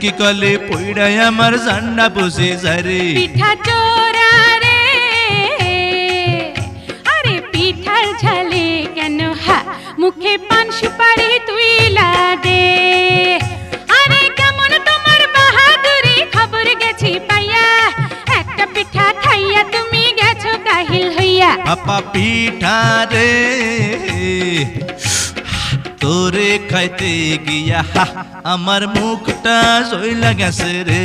কি কলে পইড়াই আমার জান্না বসে যারে পিঠা চোরা রে আরে পিঠার ঝালে কেন হা মুখে পান সুপারি তুই দে আরে কেমন তোমার বাহাদুরি খবর গেছি পাইয়া একটা পিঠা খাইয়া তুমি গেছো কাহিল হইয়া আপা পিঠা রে তোরে খাইতে গিয়া আমার মুখটা জইলা গেছে রে